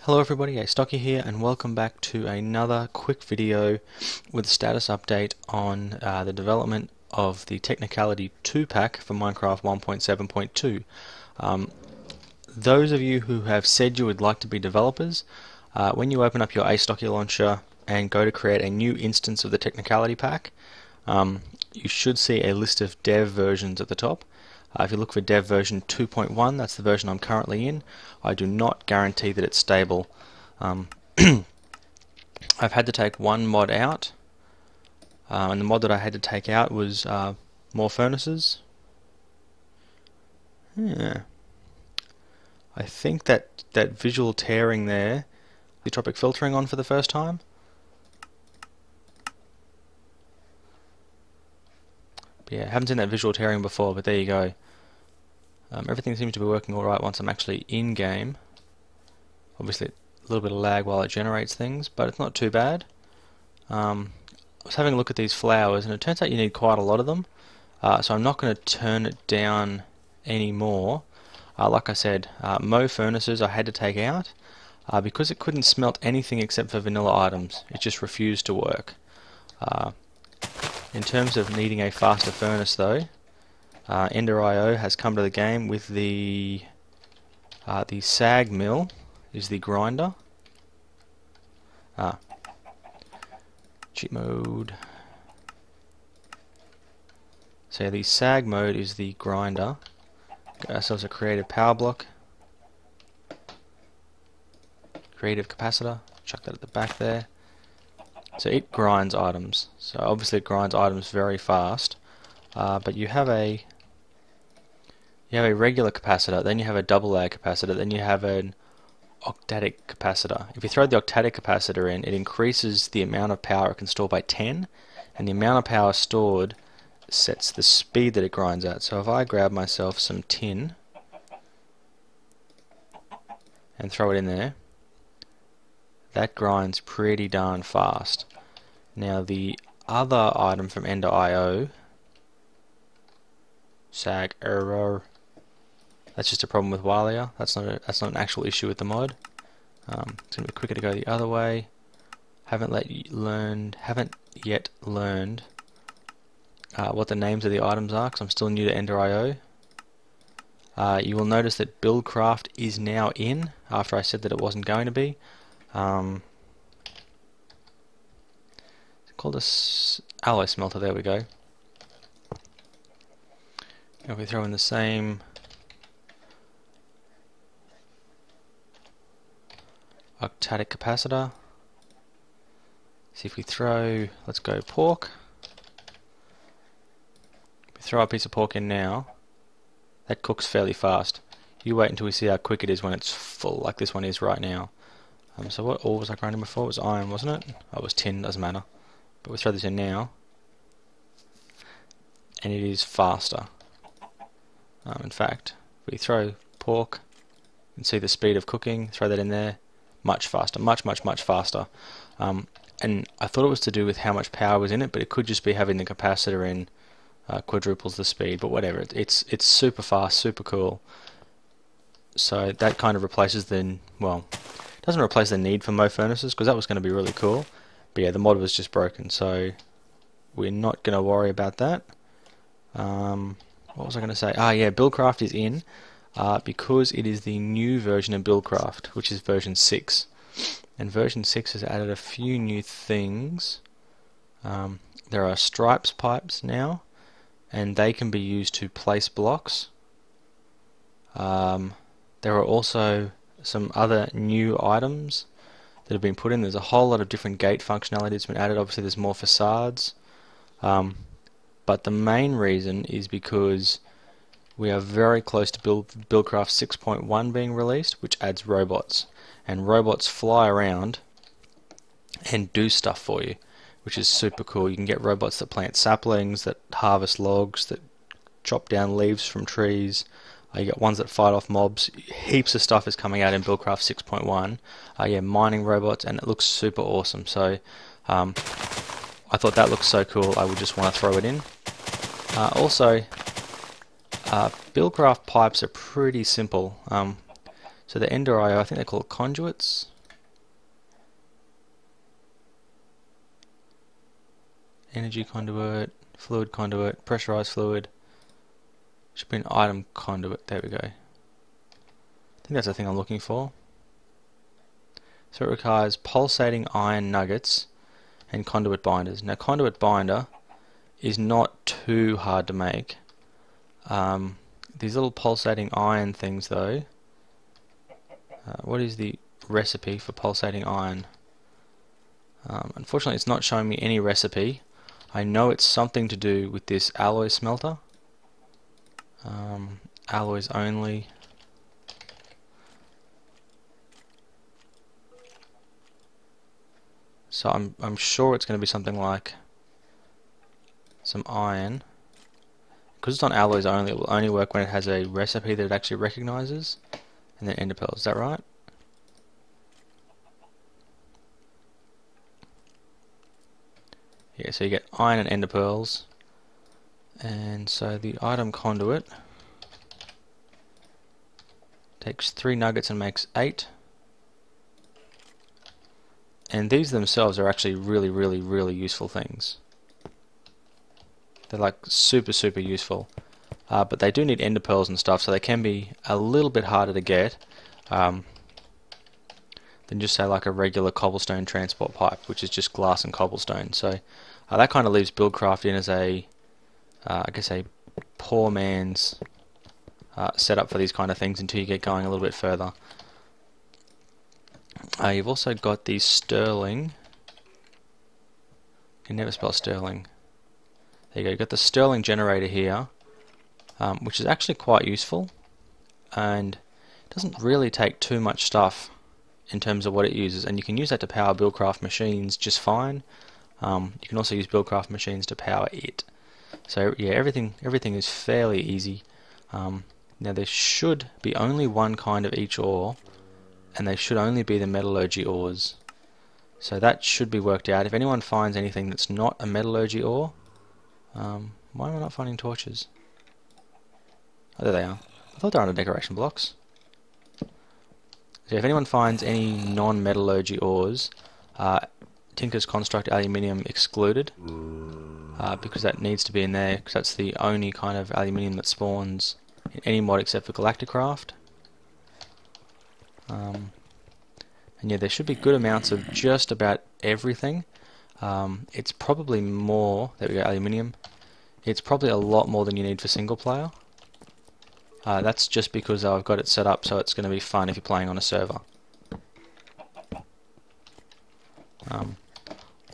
Hello everybody, Astocky here and welcome back to another quick video with a status update on the development of the Technicality 2 pack for Minecraft 1.7.2. Those of you who have said you would like to be developers, when you open up your Astocky launcher and go to create a new instance of the Technicality pack, you should see a list of dev versions at the top. If you look for dev version 2.1, that's the version I'm currently in. I do not guarantee that it's stable. I've had to take one mod out, and the mod that I had to take out was more furnaces. Yeah. I think that visual tearing there, the tropic filtering on for the first time. But yeah, I haven't seen that visual tearing before, but there you go. Everything seems to be working alright once I'm actually in game. Obviously a little bit of lag while it generates things, but it's not too bad. I was having a look at these flowers and it turns out you need quite a lot of them, so I'm not going to turn it down anymore. Like I said, Mo furnaces I had to take out because it couldn't smelt anything except for vanilla items. It just refused to work. In terms of needing a faster furnace though, Ender.io has come to the game with the sag mill is the grinder. Cheat mode. So yeah, the sag mode is the grinder. Got ourselves a creative power block. Creative capacitor. Chuck that at the back there. So it grinds items. So obviously it grinds items very fast. But you have a regular capacitor, then you have a double layer capacitor, then you have an octatic capacitor. If you throw the octatic capacitor in, it increases the amount of power it can store by 10, and the amount of power stored sets the speed that it grinds at. So if I grab myself some tin and throw it in there, that grinds pretty darn fast. Now the other item from Ender.io, sag error. That's just a problem with Walia. That's not an actual issue with the mod. It's gonna be quicker to go the other way. Haven't yet learned what the names of the items are because I'm still new to Ender.io. You will notice that Buildcraft is now in after I said that it wasn't going to be. It's called a alloy smelter. There we go. If we throw in the same octatic capacitor, see if we throw, let's go pork. If we throw a piece of pork in now, that cooks fairly fast. You wait until we see how quick it is when it's full, like this one is right now. So what ore was I grinding before? It was iron, wasn't it? Oh, it was tin, doesn't matter. But we throw this in now, and it is faster. In fact, if we throw pork and see the speed of cooking, throw that in there, much faster, much faster. And I thought it was to do with how much power was in it, but it could just be having the capacitor in quadruples the speed, but whatever. It's super fast, super cool. So that kind of replaces the, well, doesn't replace the need for Mo furnaces because that was going to be really cool. But yeah, the mod was just broken, so we're not going to worry about that. What was I going to say? Yeah, Buildcraft is in because it is the new version of Buildcraft, which is version 6. And version 6 has added a few new things. There are stripes pipes now, and they can be used to place blocks. There are also some other new items that have been put in. There's a whole lot of different gate functionality that's been added. Obviously there's more facades. But the main reason is because we are very close to Buildcraft 6.1 being released, which adds robots. And robots fly around and do stuff for you, which is super cool. You can get robots that plant saplings, that harvest logs, that chop down leaves from trees. You get ones that fight off mobs. Heaps of stuff is coming out in Buildcraft 6.1. Yeah, mining robots, and it looks super awesome. So I thought that looks so cool, I would just want to throw it in. Also, Buildcraft pipes are pretty simple. So the Ender.io, I think they're called conduits. energy conduit, fluid conduit, pressurized fluid. Should be an item conduit. There we go. I think that's the thing I'm looking for. So it requires pulsating iron nuggets and conduit binders. Now conduit binder is not too hard to make. These little pulsating iron things though, what is the recipe for pulsating iron? Unfortunately it's not showing me any recipe. I know it's something to do with this alloy smelter. Alloys only. So I'm sure it's going to be something like some iron. Because it's on alloys only, it will only work when it has a recipe that it actually recognizes. And then ender pearls, is that right? Yeah, so you get iron and ender pearls. And so the item conduit takes 3 nuggets and makes 8. And these themselves are actually really useful things. They're like super useful. But they do need ender pearls and stuff, so they can be a little bit harder to get than just say like a regular cobblestone transport pipe, which is just glass and cobblestone. So that kind of leaves Buildcraft in as a, I guess a poor man's setup for these kind of things until you get going a little bit further. You've also got the sterling. You can never spell sterling. There you go. You've got the sterling generator here, which is actually quite useful, and doesn't really take too much stuff in terms of what it uses, and you can use that to power Buildcraft machines just fine. You can also use Buildcraft machines to power it. So yeah, everything is fairly easy. Now there should be only one kind of each ore, and they should only be the metallurgy ores. So that should be worked out. If anyone finds anything that's not a metallurgy ore, why am I not finding torches? Oh, there they are. I thought they were under decoration blocks. So if anyone finds any non-metallurgy ores, Tinker's Construct Aluminium excluded, because that needs to be in there, because that's the only kind of aluminium that spawns in any mod except for Galacticraft. And yeah, there should be good amounts of just about everything. It's probably more, there we go, aluminium. It's probably a lot more than you need for single player. That's just because I've got it set up so it's going to be fun if you're playing on a server.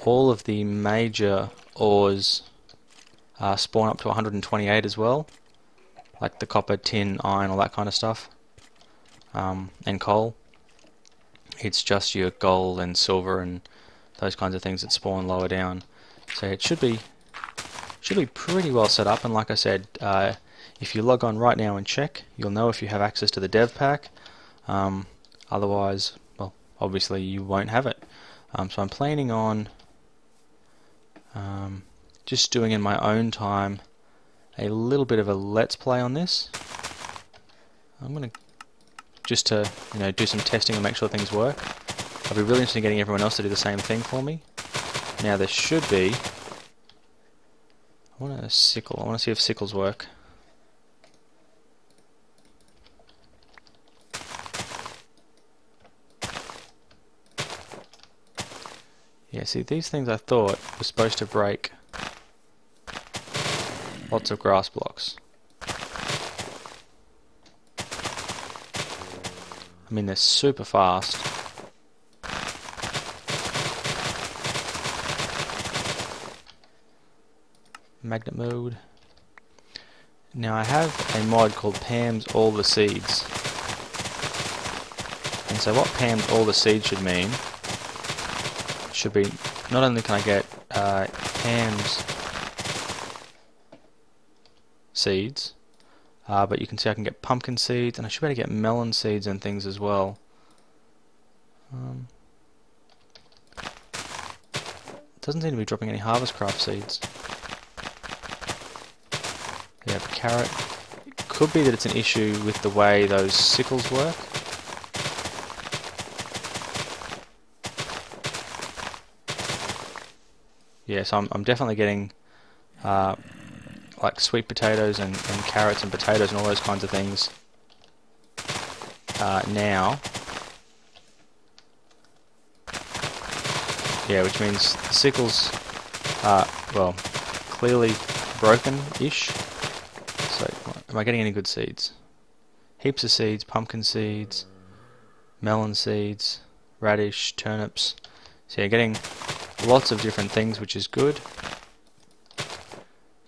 All of the major ores spawn up to 128 as well, like the copper, tin, iron, all that kind of stuff, and coal. It's just your gold and silver and those kinds of things that spawn lower down. So it should be pretty well set up, and like I said, if you log on right now and check, you'll know if you have access to the dev pack. Otherwise, well, obviously you won't have it. So I'm planning on just doing in my own time a little bit of a let's play on this. I'm going to just to do some testing and make sure things work. I'll be really interested in getting everyone else to do the same thing for me. Now there should be, I want a sickle. I want to see if sickles work. Yeah, see, these things I thought were supposed to break lots of grass blocks. I mean, they're super fast. Magnet mode. Now I have a mod called Pam's All the Seeds. And so what Pam's All the Seeds should mean should be, not only can I get Pam's seeds, but you can see I can get pumpkin seeds, and I should be able to get melon seeds and things as well. It doesn't seem to be dropping any Harvestcraft seeds. Yeah, carrot. It could be that it's an issue with the way those sickles work. yeah, so I'm definitely getting like sweet potatoes and carrots and potatoes and all those kinds of things now. Yeah, which means the sickles are, well, clearly broken-ish. So, am I getting any good seeds? Heaps of seeds, pumpkin seeds, melon seeds, radish, turnips. So you're getting lots of different things, which is good.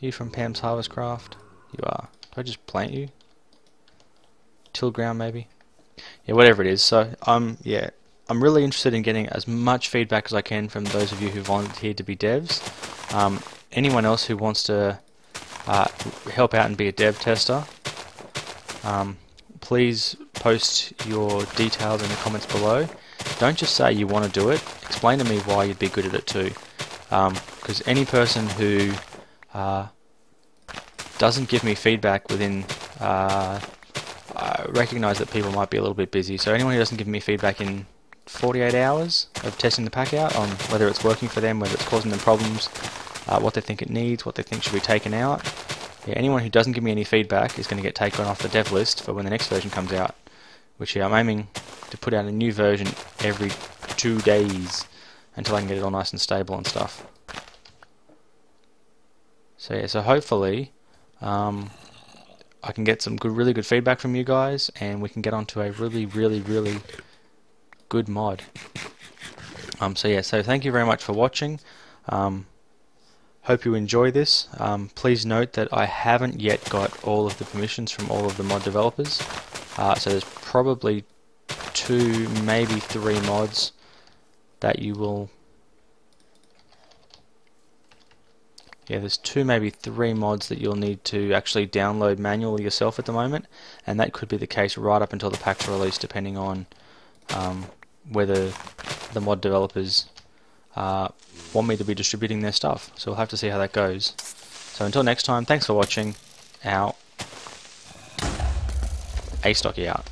You from Pam's Harvest Craft? You are. Do I just plant you? Till ground maybe? Yeah, whatever it is. So yeah, I'm really interested in getting as much feedback as I can from those of you who volunteered to be devs. Anyone else who wants to help out and be a dev tester, please post your details in the comments below. Don't just say you want to do it. Explain to me why you'd be good at it too. Because any person who doesn't give me feedback within, I recognise that people might be a little bit busy. So anyone who doesn't give me feedback in 48 hours of testing the pack out on whether it's working for them, whether it's causing them problems, what they think it needs, what they think should be taken out. Yeah, anyone who doesn't give me any feedback is going to get taken off the dev list for when the next version comes out. Which, yeah, I'm aiming to put out a new version every 2 days until I can get it all nice and stable and stuff. So yeah, so hopefully I can get some really good feedback from you guys, and we can get onto a really good mod. So yeah, so thank you very much for watching. Hope you enjoy this. Please note that I haven't yet got all of the permissions from all of the mod developers. So there's probably 2, maybe 3 mods that you will... Yeah, there's 2, maybe 3 mods that you'll need to actually download manually yourself at the moment, and that could be the case right up until the pack's release, depending on whether the mod developers want me to be distributing their stuff. So we'll have to see how that goes. So until next time, thanks for watching. Out. Astocky out.